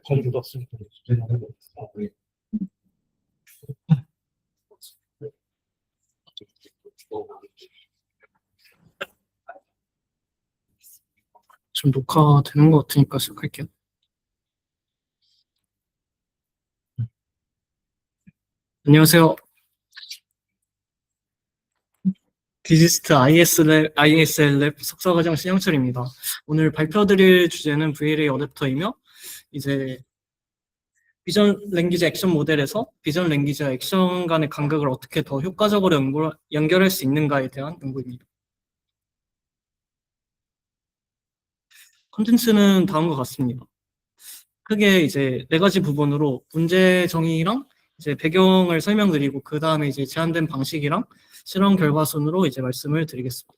거의 묻었으니까. 지금 녹화되는 것 같으니까 시작할게요. 안녕하세요. 디지스트 ISL랩 석사과정 신영철입니다. 오늘 발표드릴 주제는 VLA 어댑터이며 이제 비전 랭귀지 액션 모델에서 비전 랭귀지와 액션 간의 간극을 어떻게 더 효과적으로 연결할 수 있는가에 대한 연구입니다. 콘텐츠는 다음과 같습니다. 크게 이제 4가지 부분으로 문제 정의랑 이제 배경을 설명드리고 그 다음에 이제 제한된 방식이랑 실험 결과 순으로 이제 말씀을 드리겠습니다.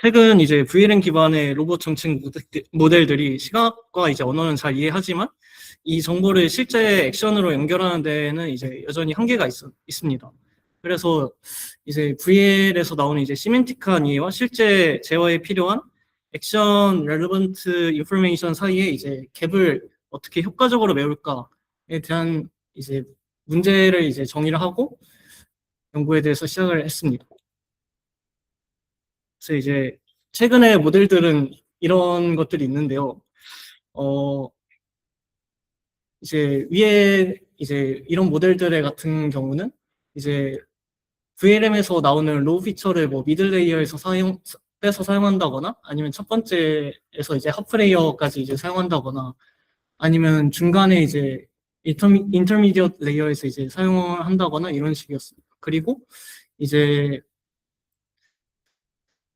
최근 이제 VLM 기반의 로봇 정책 모델들이 시각과 이제 언어는 잘 이해하지만 이 정보를 실제 액션으로 연결하는 데에는 이제 여전히 한계가 있습니다. 그래서 이제 VL에서 나오는 이제 시멘틱한 이해와 실제 제어에 필요한 액션 렐리번트 인포메이션 사이에 이제 갭을 어떻게 효과적으로 메울까에 대한 이제 문제를 이제 정의를 하고 연구에 대해서 시작을 했습니다. 그래서 이제 최근의 모델들은 이런 것들이 있는데요. 이제 위에 이제 이런 모델들의 같은 경우는 이제 VLM에서 나오는 로우 피처를 뭐 미들 레이어에서 빼서 사용한다거나 아니면 첫 번째에서 이제 하프 레이어까지 이제 사용한다거나 아니면 중간에 이제 인터미디엇 레이어에서 이제 사용을 한다거나 이런 식이었습니다. 그리고 이제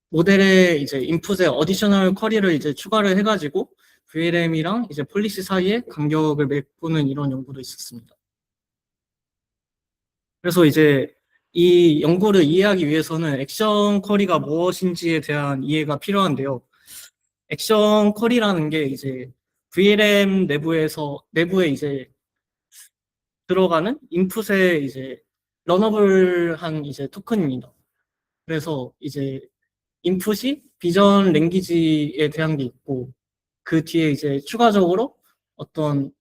모델의 이제 인풋에 어디셔널 쿼리를 이제 추가를 해가지고 VLM이랑 이제 폴리시 사이에 간격을 메꾸는 이런 연구도 있었습니다. 그래서 이제 이 연구를 이해하기 위해서는 액션 쿼리가 무엇인지에 대한 이해가 필요한데요. 액션 쿼리라는 게 이제 VLM 내부에 이제 들어가는 인풋에 이제 러너블한 이제 토큰입니다. 그래서 이제 인풋이 비전 랭귀지에 대한 게 있고 그 뒤에 이제 추가적으로 어떤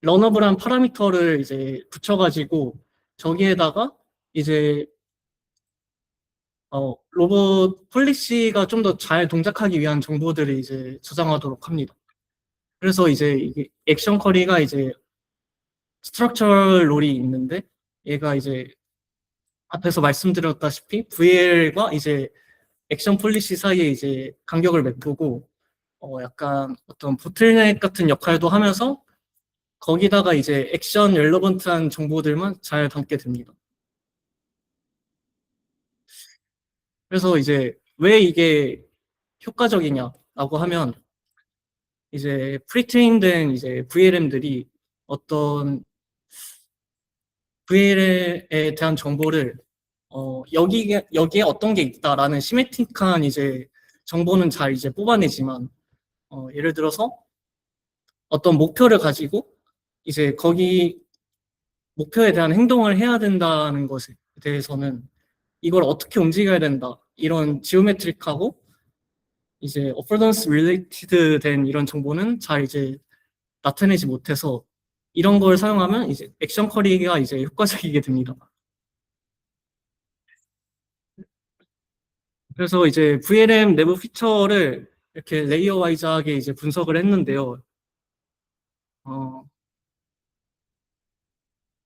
러너블한 파라미터를 이제 붙여가지고 저기에다가 이제 로봇 폴리시가 좀 더 잘 동작하기 위한 정보들을 이제 저장하도록 합니다. 그래서 이제 이게 액션 쿼리가 이제 스트럭처럴 롤이 있는데 얘가 이제 앞에서 말씀드렸다시피 VL과 이제 액션 폴리시 사이에 이제 간격을 메꾸고 약간 어떤 보틀넥 같은 역할도 하면서 거기다가 이제 액션 relevant한 정보들만 잘 담게 됩니다. 그래서 이제 왜 이게 효과적이냐라고 하면 이제 프리트레인된 이제 VLM들이 어떤 VL에 대한 정보를 여기에 어떤 게 있다라는 시메틱한 이제 정보는 잘 이제 뽑아내지만 예를 들어서 어떤 목표를 가지고 이제 거기 목표에 대한 행동을 해야 된다는 것에 대해서는 이걸 어떻게 움직여야 된다 이런 지오메트릭하고 이제 어퍼던스 릴레이티드 된 이런 정보는 잘 이제 나타내지 못해서 이런 걸 사용하면 이제 액션 쿼리가 이제 효과적이게 됩니다. 그래서 이제 VLM 내부 피처를 이렇게 레이어 와이즈하게 이제 분석을 했는데요.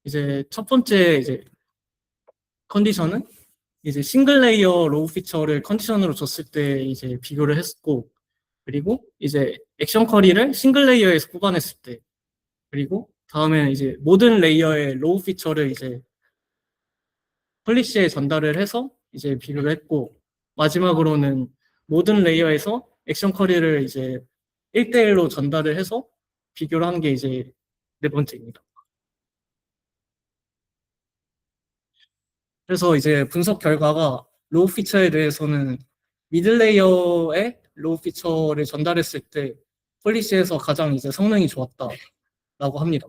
이제 첫 번째 이제 컨디션은 이제 싱글 레이어 로우 피처를 컨디션으로 줬을 때 이제 비교를 했고, 그리고 이제 액션 쿼리를 싱글 레이어에서 뽑아냈을 때, 그리고 다음에 이제 모든 레이어의 로우 피처를 이제 폴리시에 전달을 해서 이제 비교를 했고, 마지막으로는 모든 레이어에서 액션 쿼리를 이제 1대1로 전달을 해서 비교를 한 게 이제 4번째입니다. 그래서 이제 분석 결과가 로우 피처에 대해서는 미들 레이어의 로우 피처를 전달했을 때 폴리시에서 가장 이제 성능이 좋았다라고 합니다.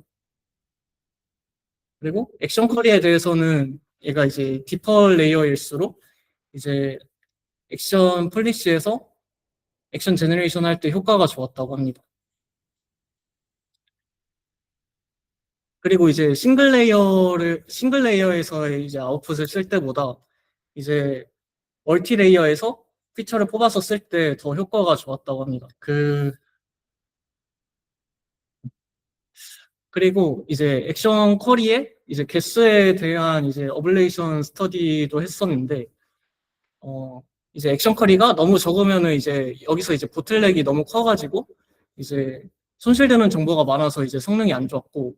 그리고 액션 쿼리에 대해서는 얘가 이제 디퍼 레이어일수록 이제 액션 폴리시에서 액션 제너레이션 할 때 효과가 좋았다고 합니다. 그리고 이제 싱글 레이어에서의 이제 아웃풋을 쓸 때보다 이제 멀티 레이어에서 피처를 뽑아서 쓸 때 더 효과가 좋았다고 합니다. 그리고 이제 액션 쿼리에 이제 개수에 대한 이제 어블레이션 스터디도 했었는데, 어, 이제 액션 쿼리가 너무 적으면은 이제 여기서 이제 보틀렉이 너무 커가지고 이제 손실되는 정보가 많아서 이제 성능이 안 좋았고,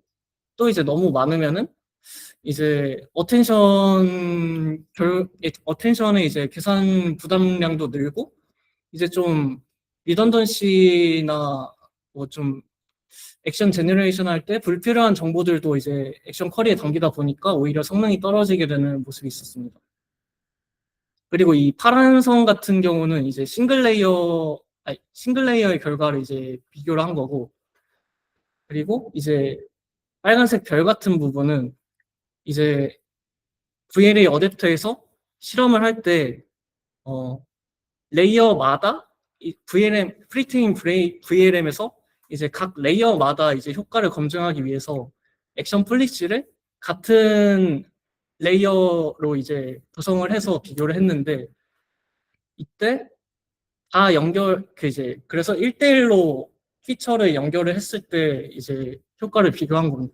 또 이제 너무 많으면은 이제 어텐션의 이제 계산 부담량도 늘고 이제 좀 리던던시나 뭐 좀 액션 제너레이션 할 때 불필요한 정보들도 이제 액션 쿼리에 담기다 보니까 오히려 성능이 떨어지게 되는 모습이 있었습니다. 그리고 이 파란 선 같은 경우는 이제 싱글 레이어의 결과를 이제 비교를 한 거고, 그리고 이제 빨간색 별 같은 부분은 이제 VLA 어댑터에서 실험을 할 때, 레이어마다 프리트임 VLM에서 이제 각 레이어마다 이제 효과를 검증하기 위해서 액션 플리츠를 같은 레이어로 이제 구성을 해서 비교를 했는데, 이때 다 그래서 1대1로 피처를 연결을 했을 때 이제 효과를 비교한 겁니다.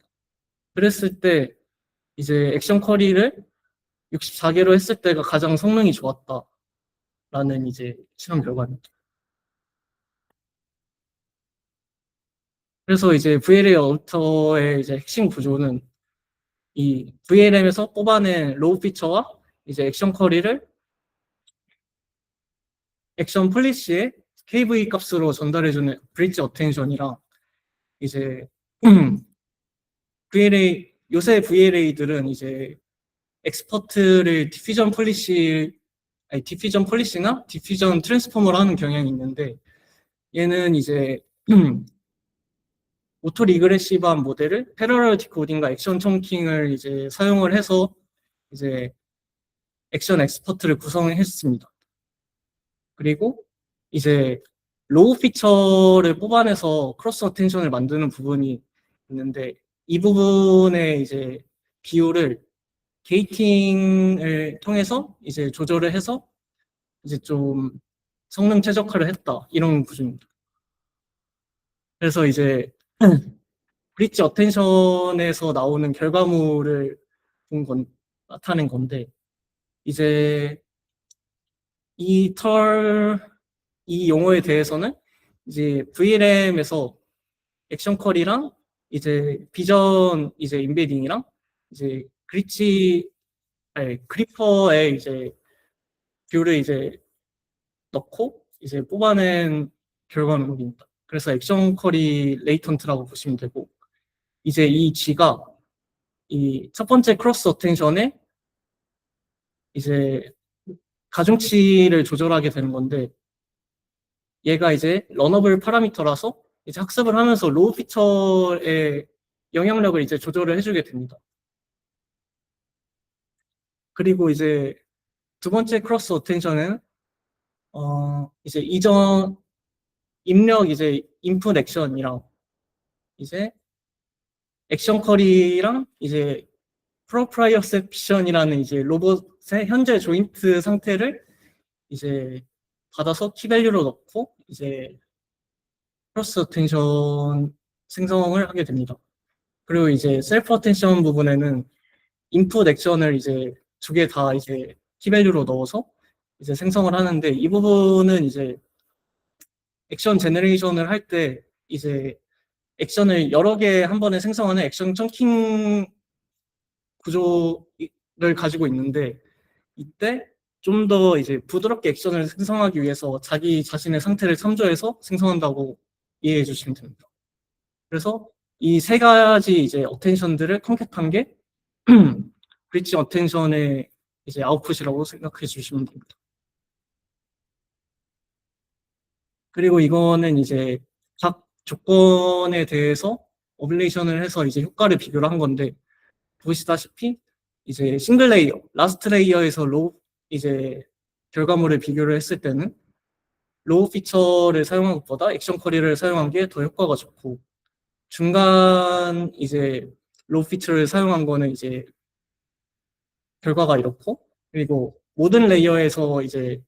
그랬을 때 이제 액션 쿼리를 64개로 했을 때가 가장 성능이 좋았다라는 이제 실험 결과입니다. 그래서 이제 VLA 어댑터의 이제 핵심 구조는 이 VLM에서 뽑아낸 로우 피처와 이제 액션 쿼리를 액션 플리시의 KV 값으로 전달해주는 브릿지 어텐션이랑 이제 요새 VLA들은 이제 엑스퍼트를 디퓨전 폴리시나 디퓨전 트랜스포머를 하는 경향이 있는데, 얘는 이제 오토 리그레시브한 모델을 패러럴 디코딩과 액션 청킹을 이제 사용을 해서 이제 액션 엑스퍼트를 구성했습니다. 그리고 이제 로우 피처를 뽑아내서 크로스 어텐션을 만드는 부분이 있는데, 이 부분의 이제 비율을 게이팅을 통해서 이제 조절을 해서 이제 좀 성능 최적화를 했다, 이런 구조입니다. 그래서 이제 브릿지 어텐션에서 나오는 결과물을 나타낸 건데, 이제 이 이 용어에 대해서는 이제 VLM에서 액션 컬이랑 이제 비전 이제 인베딩이랑 이제 그리퍼에 이제 뷰를 이제 넣고 이제 뽑아낸 결과물입니다. 그래서 액션 컬이 레이턴트라고 보시면 되고, 이제 이 G가 이 첫 번째 크로스 어텐션에 이제 가중치를 조절하게 되는 건데, 얘가 이제 러너블 파라미터라서 이제 학습을 하면서 로우 피처의 영향력을 이제 조절을 해주게 됩니다. 그리고 이제 두 번째 크로스 어텐션은 이제 이전 입력 이제 인풋 액션이랑 이제 액션 컬이랑 이제 프로프라이어셉션이라는 이제 로봇의 현재 조인트 상태를 이제 받아서 키밸류로 넣고 이제 크로스 어텐션 생성을 하게 됩니다. 그리고 이제 셀프 어텐션 부분에는 인풋 액션을 이제 두 개 다 이제 키밸류로 넣어서 이제 생성을 하는데, 이 부분은 이제 액션 제너레이션을 할 때 이제 액션을 여러 개 한 번에 생성하는 액션 청킹 구조를 가지고 있는데, 이때 좀 더 이제 부드럽게 액션을 생성하기 위해서 자기 자신의 상태를 참조해서 생성한다고 이해해 주시면 됩니다. 그래서 이 세 가지 이제 어텐션들을 컨캡한 게 브릿지 어텐션의 이제 아웃풋이라고 생각해 주시면 됩니다. 그리고 이거는 이제 각 조건에 대해서 어블레이션을 해서 이제 효과를 비교를 한 건데, 보시다시피 이제 싱글 레이어, 라스트 레이어에서 로우 이제 결과물을 비교를 했을 때는 로우 피처를 사용한 것보다 액션 커리를 사용한 게 더 효과가 좋고, 중간 이제 로우 피처를 사용한 거는 이제 결과가 이렇고, 그리고 모든 레이어에서 이제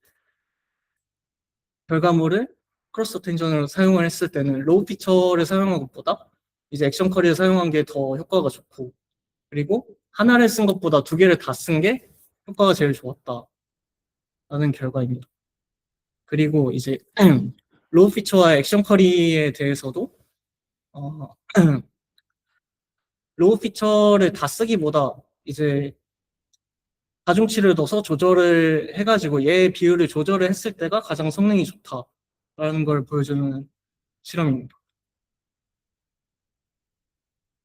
결과물을 크로스 텐션으로 사용을 했을 때는 로우 피처를 사용한 것보다 이제 액션 커리를 사용한 게 더 효과가 좋고, 그리고 하나를 쓴 것보다 두 개를 다 쓴 게 효과가 제일 좋았다라는 결과입니다. 그리고 이제 로우 피처와 액션 커리에 대해서도 어, 로우 피처를 다 쓰기보다 이제 가중치를 넣어서 조절을 해가지고 얘 비율을 조절을 했을 때가 가장 성능이 좋다라는 걸 보여주는 실험입니다.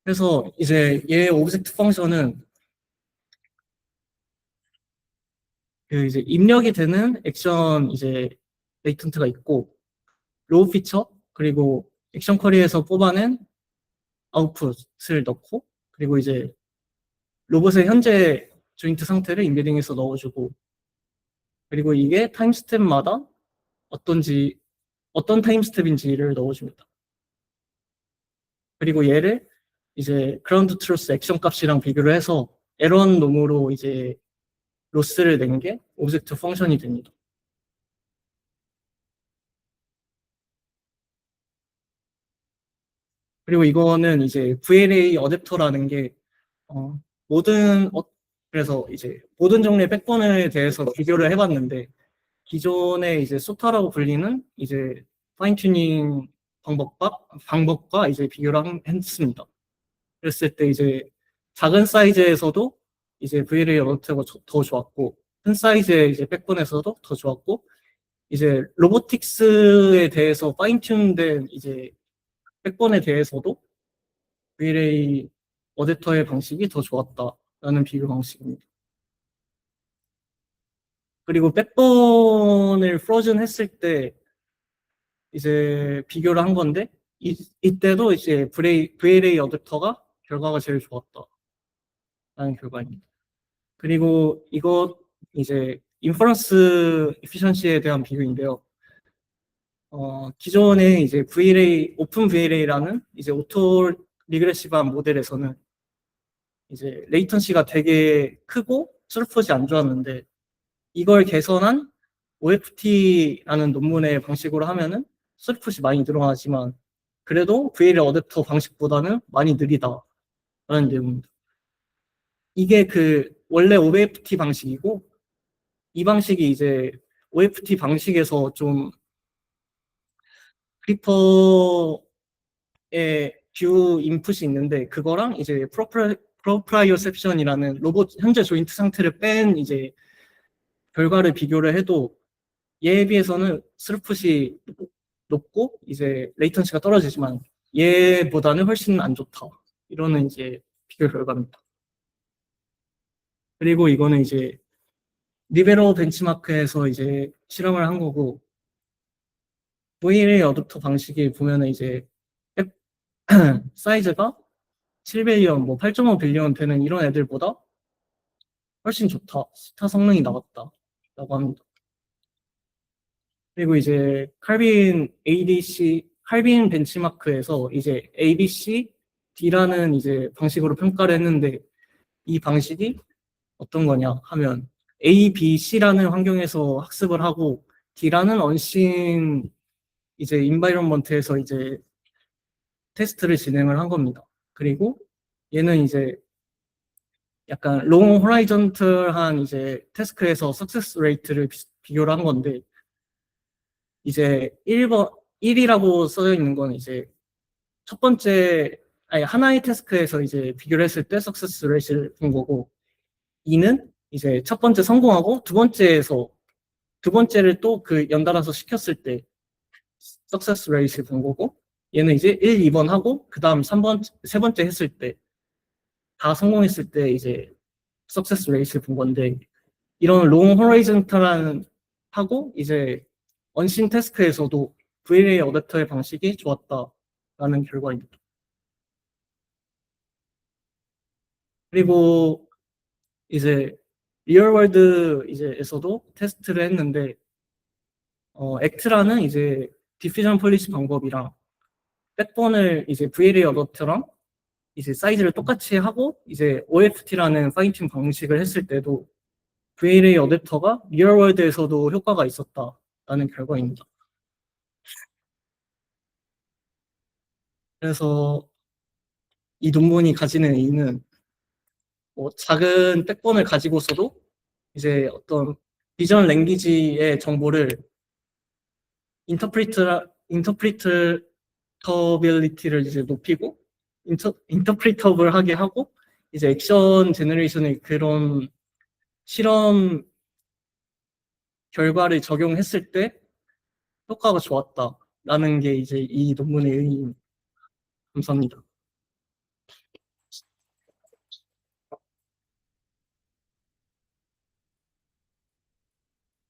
그래서 이제 얘 오브젝트 펑션은 그 이제 입력이 되는 액션 이제 레이턴트가 있고, 로우 피처 그리고 액션 쿼리에서 뽑아낸 아웃풋을 넣고, 그리고 이제 로봇의 현재 조인트 상태를 인베딩해서 넣어주고, 그리고 이게 타임 스텝마다 어떤 타임 스텝인지를 넣어줍니다. 그리고 얘를 이제 그라운드 트루스 액션 값이랑 비교를 해서 에런 놈으로 이제 로스를 낸 게 오브젝트 펑션이 됩니다. 그리고 이거는 이제 VLA 어댑터라는 게 어, 모든 그래서 이제 모든 종류의 백본에 대해서 비교를 해봤는데, 기존에 이제 소타라고 불리는 이제 파인 튜닝 방법과 이제 비교를 했습니다. 그랬을 때 이제 작은 사이즈에서도 이제 VLA 어댑터가 더 좋았고, 큰 사이즈의 이제 백본에서도 더 좋았고, 이제 로보틱스에 대해서 파인 튠된 이제 백본에 대해서도 VLA 어댑터의 방식이 더 좋았다라는 비교 방식입니다. 그리고 백본을 프로즌 했을 때 이제 비교를 한 건데, 이때도 이제 VLA 어댑터가 결과가 제일 좋았다라는 결과입니다. 그리고 이거 이제 인퍼런스 에피션시에 대한 비교인데요. 기존에 이제 오픈 VLA라는 이제 오토 리그레시브한 모델에서는 이제 레이턴시가 되게 크고 스루풋이 안 좋았는데, 이걸 개선한 OFT라는 논문의 방식으로 하면은 스루풋이 많이 늘어나지만 그래도 VLA 어댑터 방식보다는 많이 느리다라는 내용입니다. 이게 그 원래 OFT 방식이고, 이 방식이 이제 OFT 방식에서 좀 크리퍼의 뷰 인풋이 있는데, 그거랑 이제 프로프라이오셉션이라는 로봇 현재 조인트 상태를 뺀 이제 결과를 비교를 해도 얘에 비해서는 스루풋이 높고 이제 레이턴시가 떨어지지만 얘보다는 훨씬 안 좋다, 이러는 이제 비교 결과입니다. 그리고 이거는 이제 리베로 벤치마크에서 이제 실험을 한 거고, VLA 어댑터 방식이 보면은 이제 사이즈가 7빌리언, 뭐 8.5 빌리언 되는 이런 애들보다 훨씬 좋다, 스타 성능이 나왔다라고 합니다. 그리고 이제 칼빈 벤치마크에서 이제 ABC, D라는 이제 방식으로 평가를 했는데, 이 방식이 어떤 거냐 하면 A, B, C라는 환경에서 학습을 하고 D라는 언신 이제 인바이런먼트에서 이제 테스트를 진행을 한 겁니다. 그리고 얘는 이제 약간 롱 호라이전털한 이제 태스크에서 석세스 레이트를 비교를 한 건데, 이제 1이라고 써져 있는 건 이제 첫 번째, 아니 하나의 태스크에서 이제 비교를 했을 때 석세스 레이트를 본 거고, 2는 이제 첫 번째 성공하고 두 번째를 또 그 연달아서 시켰을 때 석세스 레이트를 본 거고, 얘는 이제 1, 2번 하고 그 다음 세 번째 했을 때 다 성공했을 때 이제 석세스 레이트를 본 건데, 이런 롱 호라이즌탈한 하고 이제 언신 태스크에서도 VLA 어댑터의 방식이 좋았다라는 결과입니다. 그리고 이제 리얼월드 이제에서도 테스트를 했는데 액트라는 이제 디퓨전 폴리시 방법이랑 백본을 이제 VLA 어댑터랑 이제 사이즈를 똑같이 하고 이제 OFT라는 파인튠 방식을 했을 때도 VLA 어댑터가 리얼월드에서도 효과가 있었다라는 결과입니다. 그래서 이 논문이 가지는 의의는 작은 백본을 가지고서도 이제 어떤 비전 랭귀지의 정보를 인터프리터빌리티를 이제 높이고 인터프리터블하게 하고 이제 액션 제너레이션의 그런 실험 결과를 적용했을 때 효과가 좋았다라는 게 이제 이 논문의 의의입니다. 감사합니다.